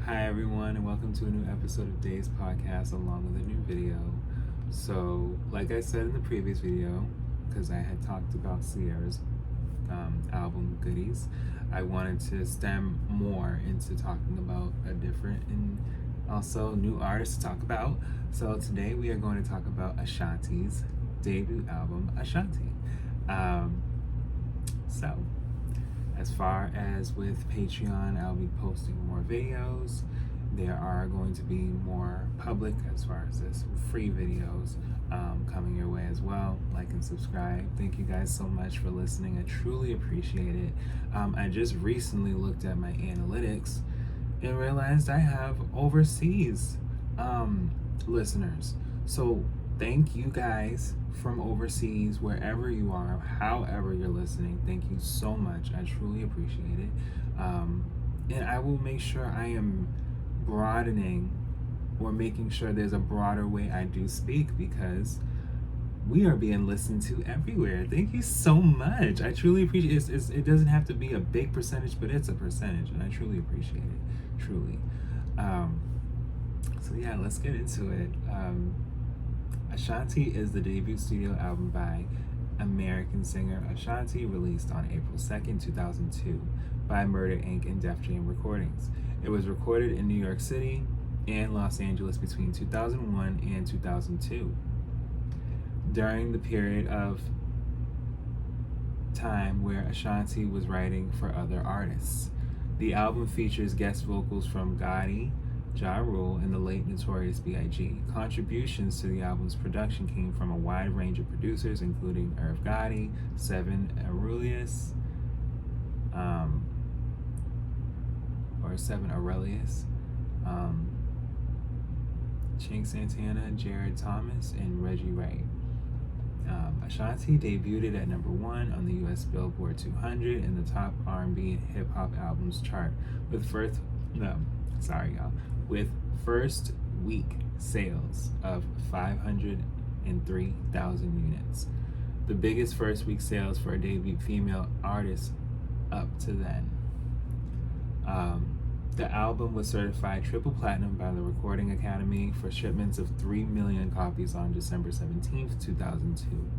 Hi everyone, and welcome to a new episode of Day's Podcast along with a new video. So, like I said in the previous video, because I had talked about Sierra's album Goodies, I wanted to stem more into talking about a different and also new artist to talk about. So today we are going to talk about Ashanti's debut album, Ashanti. Um, so as far as with Patreon, I'll be posting more videos. There are going to be more public, as far as this, free videos coming your way as well. Like and subscribe. Thank you guys so much for listening. I truly appreciate it. I just recently looked at my analytics and realized I have overseas listeners. So thank you guys from overseas, wherever you are, however you're listening. Thank you so much. I truly appreciate it. And I will make sure I am broadening or making sure there's a broader way I do speak, because we are being listened to everywhere. Thank you so much. I truly appreciate it. It doesn't have to be a big percentage, but it's a percentage, and I truly appreciate it. Truly. So yeah, let's get into it. Ashanti is the debut studio album by American singer Ashanti, released on April 2nd, 2002 by Murder Inc. and Def Jam Recordings. It was recorded in New York City and Los Angeles between 2001 and 2002. During the period of time where Ashanti was writing for other artists. The album features guest vocals from Gotti, Ja Rule, and the late Notorious B.I.G. Contributions to the album's production came from a wide range of producers, including Irv Gotti, Seven Aurelius, Chink Santana, Jared Thomas, and Reggie Wright. Ashanti debuted at number 1 on the U.S. Billboard 200 in the top R&B and hip hop albums chart with first week sales of 503,000 units, the biggest first week sales for a debut female artist up to then. The album was certified triple platinum by the Recording Academy for shipments of 3 million copies on December 17th, 2002.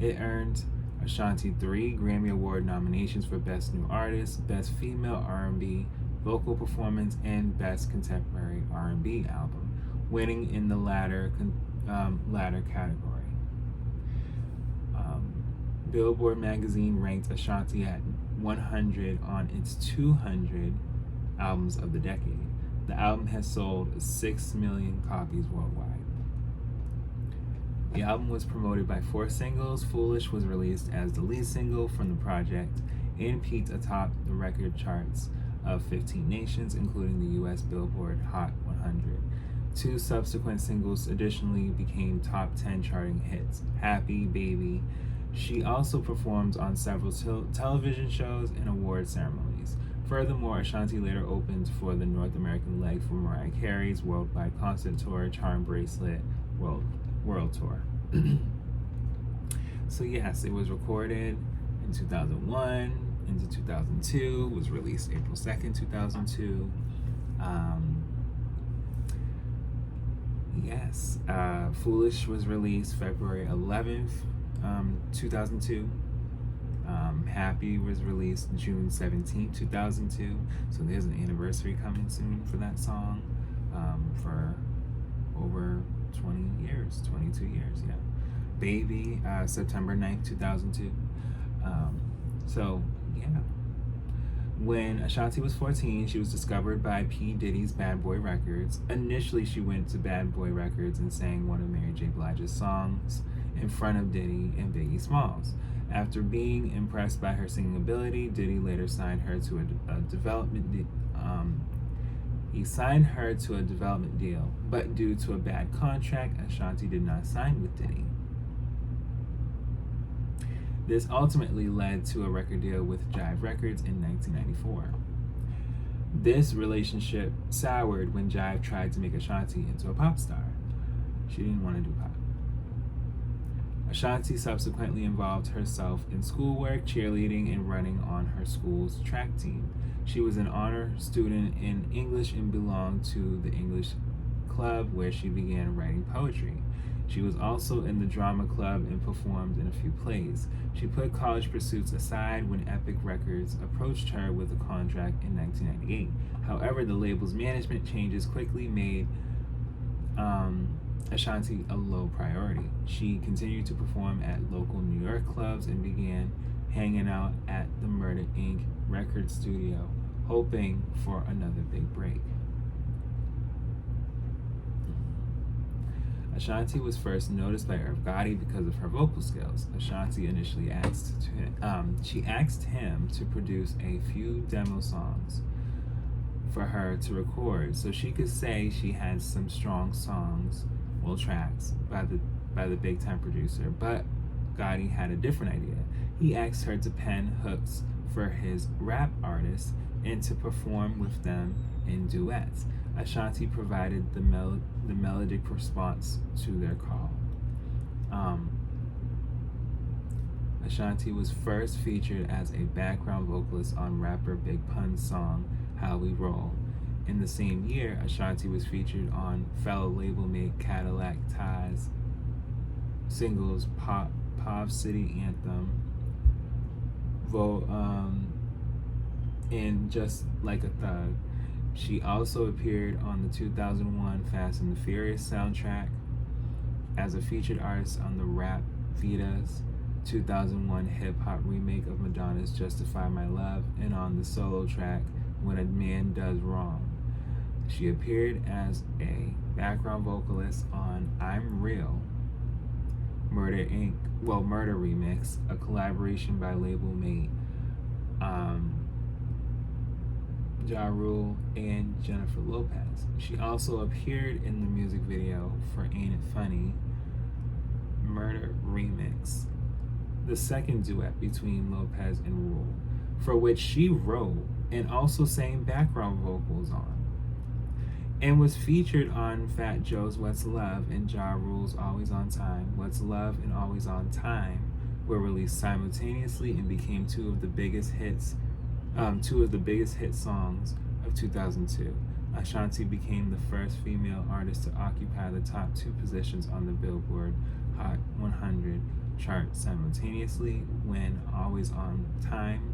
It earned Ashanti 3 Grammy Award nominations for Best New Artist, Best Female R&B Vocal Performance, and Best Contemporary R&B Album, winning in the latter category. Billboard magazine ranked Ashanti at 100 on its 200 albums of the decade. The album has sold 6 million copies worldwide. The album was promoted by 4 singles. Foolish was released as the lead single from the project and peaked atop the record charts of 15 nations, including the US Billboard Hot 100. 2 subsequent singles additionally became top 10 charting hits, Happy, Baby. She also performed on several television shows and award ceremonies. Furthermore, Ashanti later opened for the North American leg for Mariah Carey's worldwide concert tour, Charm Bracelet World Tour. So yes, it was recorded in 2001 into 2002, was released April 2nd, 2002. Foolish was released February 11th, 2002. Happy was released June 17, 2002. So there's an anniversary coming soon for that song, for over 20 years, 22 years, yeah. Baby, September 9th, 2002. So, yeah. When Ashanti was 14, she was discovered by P. Diddy's Bad Boy Records. Initially, she went to Bad Boy Records and sang one of Mary J. Blige's songs in front of Diddy and Biggie Smalls. After being impressed by her singing ability, Diddy later signed her to a development deal, but due to a bad contract, Ashanti did not sign with Diddy. This ultimately led to a record deal with Jive Records in 1994. This relationship soured when Jive tried to make Ashanti into a pop star. She didn't want to do pop. Ashanti subsequently involved herself in schoolwork, cheerleading, and running on her school's track team. She was an honor student in English and belonged to the English club where she began writing poetry. She was also in the drama club and performed in a few plays. She put college pursuits aside when Epic Records approached her with a contract in 1998. However, the label's management changes quickly made Ashanti a low priority. She continued to perform at local New York clubs and began hanging out at the Murder Inc. record studio, hoping for another big break. Ashanti was first noticed by Irv Gotti because of her vocal skills. Ashanti initially asked him to produce a few demo songs for her to record, so she could say she had some strong songs, tracks by the big time producer. But Gotti had a different idea. He asked her to pen hooks for his rap artists and to perform with them in duets. Ashanti provided the melodic response to their call. Ashanti was first featured as a background vocalist on rapper Big Pun's song How We Roll. In the same year, Ashanti was featured on fellow label mate Cadillac Ty's singles Pop City Anthem, and Just Like a Thug. She also appeared on the 2001 Fast and the Furious soundtrack as a featured artist on the Rap Vita's 2001 hip-hop remake of Madonna's Justify My Love, and on the solo track When a Man Does Wrong. She appeared as a background vocalist on I'm Real, Murder Remix, a collaboration by label mate Ja Rule and Jennifer Lopez. She also appeared in the music video for Ain't It Funny, Murder Remix, the second duet between Lopez and Rule, for which she wrote and also sang background vocals on, and was featured on Fat Joe's What's Love and Ja Rule's Always on Time. What's Love and Always on Time were released simultaneously and became two of the biggest hit songs of 2002. Ashanti became the first female artist to occupy the top two positions on the Billboard Hot 100 chart simultaneously when Always on Time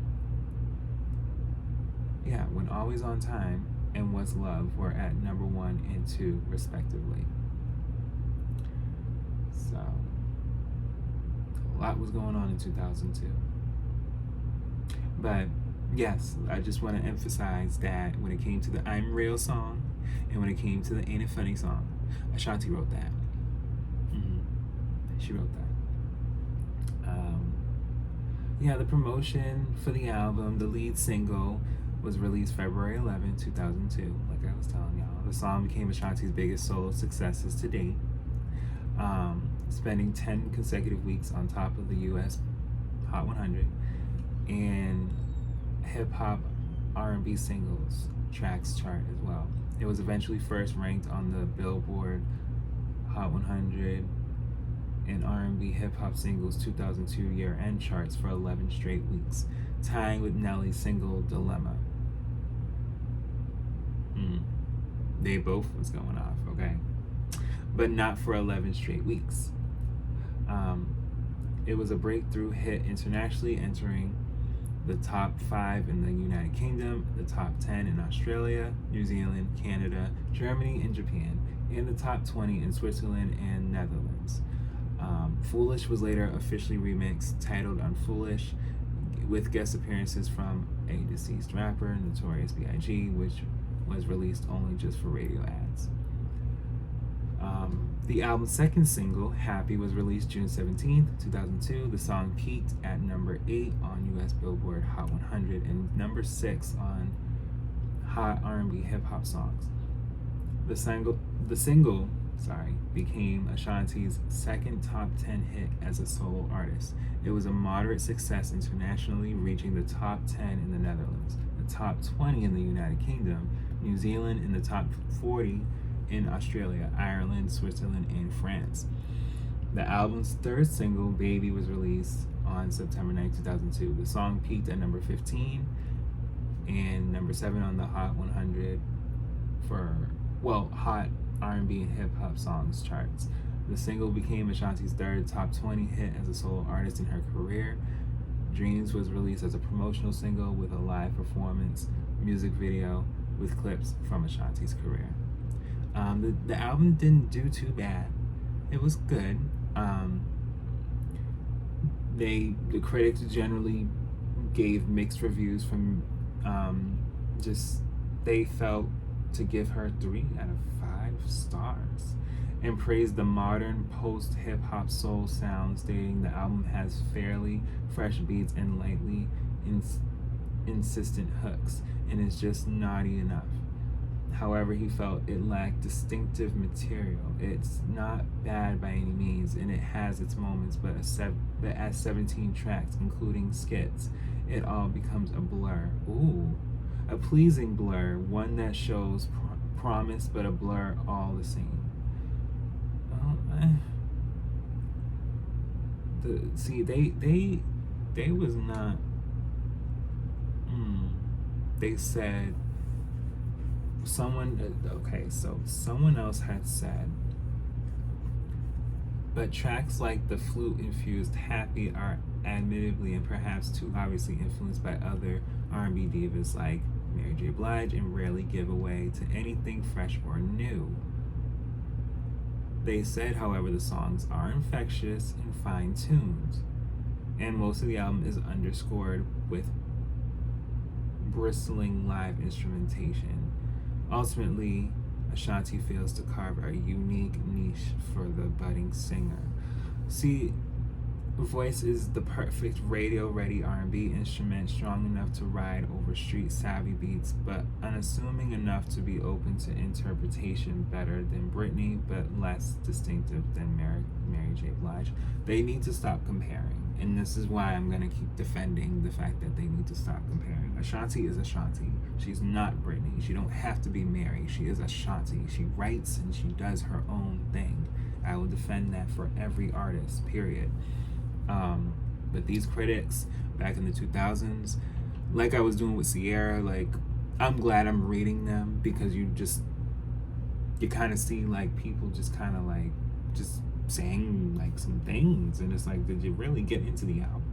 and What's Love were at number 1 and 2 respectively. So a lot was going on in 2002. But yes, I just want to emphasize that when it came to the I'm Real song and when it came to the Ain't It Funny song, Ashanti wrote that. She wrote that. The promotion for the album, the lead single, was released February 11, 2002, like I was telling y'all. The song became Ashanti's biggest solo successes to date, spending 10 consecutive weeks on top of the US Hot 100 and hip-hop R&B singles tracks chart as well. It was eventually first ranked on the Billboard Hot 100 and R&B hip-hop singles 2002 year-end charts for 11 straight weeks, tying with Nelly's single Dilemma. They both was going off, okay? But not for 11 straight weeks. It was a breakthrough hit internationally, entering the top 5 in the United Kingdom, the top 10 in Australia, New Zealand, Canada, Germany, and Japan, and the top 20 in Switzerland and Netherlands. Foolish was later officially remixed, titled Unfoolish, with guest appearances from a deceased rapper, Notorious B.I.G., which was released only just for radio ads. The album's second single, Happy, was released June 17th, 2002. The song peaked at number 8 on US Billboard Hot 100 and number 6 on Hot R&B Hip Hop Songs. The single became Ashanti's second top 10 hit as a solo artist. It was a moderate success internationally, reaching the top 10 in the Netherlands, the top 20 in the United Kingdom, New Zealand, and the top 40 in Australia, Ireland, Switzerland, and France. The album's third single, Baby, was released on September 9, 2002. The song peaked at number 15 and number 7 on the Hot 100 for, Hot R&B and Hip Hop Songs charts. The single became Ashanti's third top 20 hit as a solo artist in her career. Dreams was released as a promotional single with a live performance music video with clips from Ashanti's career. The album didn't do too bad. It was good. The critics generally gave mixed reviews from they felt to give her 3 out of 5 stars and praised the modern post-hip-hop soul sound, stating the album has fairly fresh beats and lightly insistent hooks and is just naughty enough. However, he felt it lacked distinctive material. It's not bad by any means, and it has its moments, but at 17 tracks, including skits, it all becomes a blur. Ooh, a pleasing blur, one that shows promise, but a blur all the same. They was not. They said someone else had said, but tracks like the flute infused Happy are admittedly and perhaps too obviously influenced by other R&B divas like Mary J. Blige and rarely give away to anything fresh or new. They said, however, the songs are infectious and fine-tuned, and most of the album is underscored with bristling live instrumentation. Ultimately, Ashanti fails to carve a unique niche for the budding singer. See, voice is the perfect radio-ready R&B instrument, strong enough to ride over street-savvy beats, but unassuming enough to be open to interpretation, better than Britney, but less distinctive than Mary J. Blige. They need to stop comparing, and this is why I'm going to keep defending the fact that they need to stop comparing. Ashanti is Ashanti. She's not Britney. She don't have to be Mary. She is Ashanti. She writes and she does her own thing. I will defend that for every artist, period. But these critics back in the 2000s, like I was doing with Sierra, like, I'm glad I'm reading them, because you kind of see like people just kind of like just saying like some things, and it's like, did you really get into the album?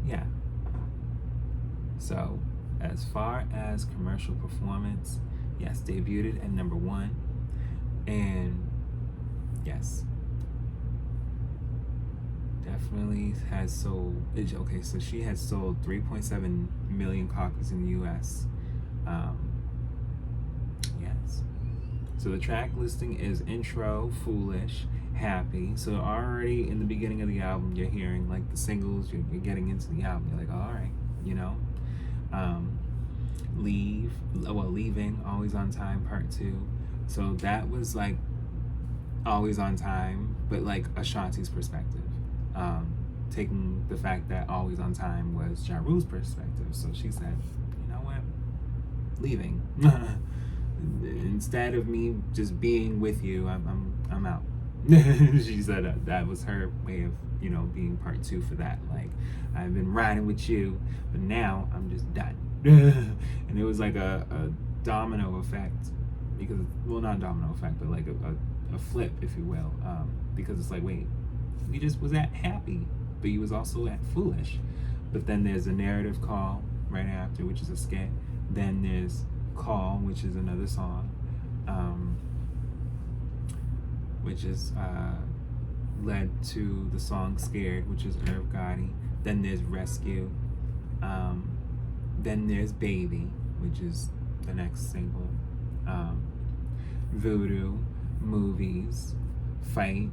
Yeah. So as far as commercial performance, yes, debuted at number 1. And yes, definitely has sold. Okay, so she has sold 3.7 million copies in the US. Yes. So the track listing is intro, foolish, happy. So already in the beginning of the album, you're hearing like the singles, you're getting into the album. You're like, all right, you know. Leaving, Always on Time, part 2. So that was like Always on Time, but like Ashanti's perspective, taking the fact that Always on Time was Ja Rule's perspective. So she said, you know what, Leaving. Instead of me just being with you, I'm out. She said that was her way of, being part 2 for that. Like, I've been riding with you, but now I'm just done. And it was like a domino effect, because, well, not domino effect, but like a flip, if you will, because it's like, wait, you just was at Happy, but you was also at Foolish. But then there's a narrative call right after, which is a skit. Then there's Call, which is another song, which is led to the song Scared, which is Irv Gotti. Then there's Rescue. Then there's Baby, which is the next single. Voodoo, Movies, Fight,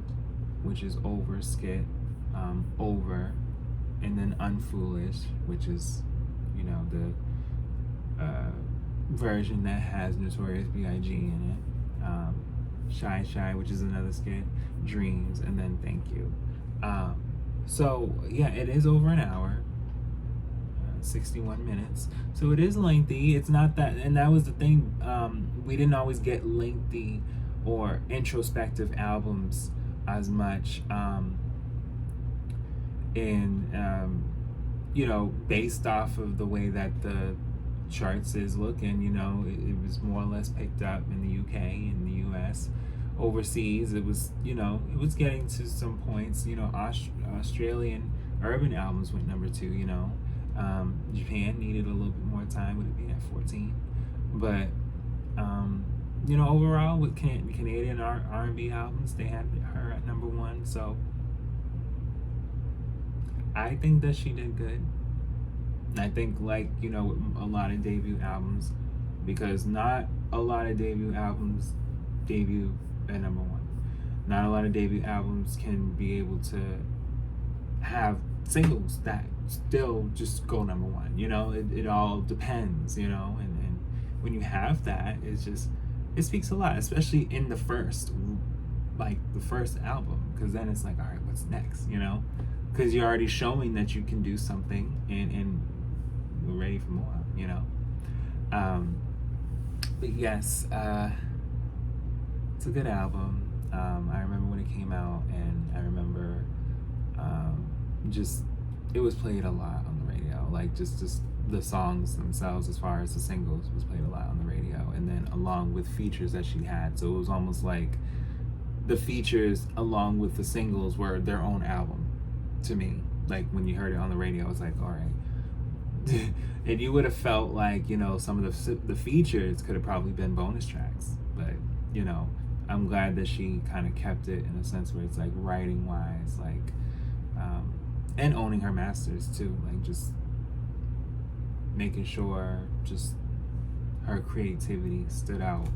which is Over skit, Over, and then Unfoolish, which is, the version that has Notorious B.I.G. in it. Shy Shy, which is another skit, Dreams, and then Thank You. So yeah, it is over an hour, 61 minutes. So it is lengthy. It's not that, and that was the thing. We didn't always get lengthy or introspective albums as much. And based off of the way that the charts is looking, it was more or less picked up in the UK, in the US. Overseas, it was, it was getting to some points. Australian urban albums went number 2. Japan needed a little bit more time with it being at 14. But overall with Canadian R&B albums, they had her at number 1. So I think that she did good. I think, like, with a lot of debut albums, because not a lot of debut albums debut at number 1. Not a lot of debut albums can be able to have singles that still just go number 1. It all depends, and when you have that, it speaks a lot, especially in the first album, because then it's like, all right, what's next, because you're already showing that you can do something, and we're ready for more, but yes, it's a good album. I remember when it came out, and I remember it was played a lot on the radio, like just the songs themselves, as far as the singles, was played a lot on the radio, and then along with features that she had. So it was almost like the features along with the singles were their own album to me. Like when you heard it on the radio, it was like, all right. And you would have felt like, some of the features could have probably been bonus tracks, but I'm glad that she kind of kept it in a sense where it's like writing wise, like and owning her masters too, like just making sure just her creativity stood out.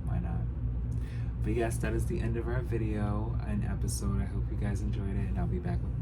Why not? But yes, that is the end of our video and episode. I hope you guys enjoyed it, and I'll be back with